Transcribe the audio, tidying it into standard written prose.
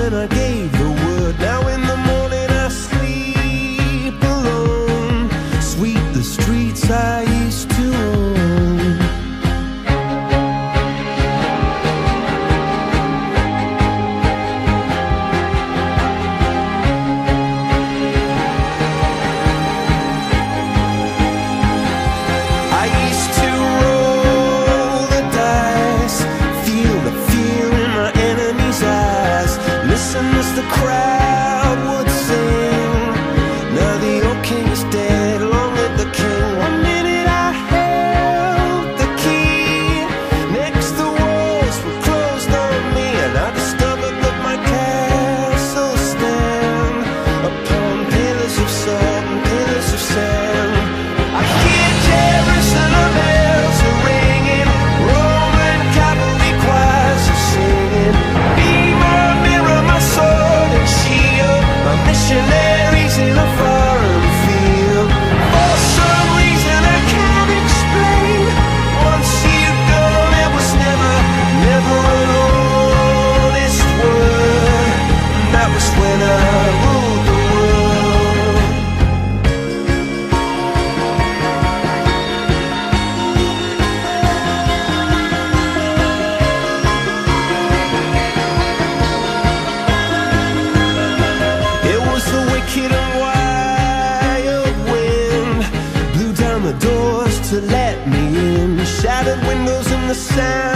when I gave the word. Now in the morning I sleep alone. Sweep the streets I used to own. I used to roll the dice, feel the fear in my enemy's eyes, listen as the crowd would sing. Now the old king is dead, long live the king. One minute I held the key, next the walls were closed on me, and I discovered that my castle stand upon pillars of salt and pillars of sand. I hear Jerusalem bells are ringing, Roman cavalry choirs are singing. Be my mirror, my sword and shield, my missionaries in a foreign field. For some reason I can't explain, once you've gone it was never, never an honest word. And that was when I ruled the world. It was the wicked and wild wind, blew down the doors to let me in, shattered windows and the sound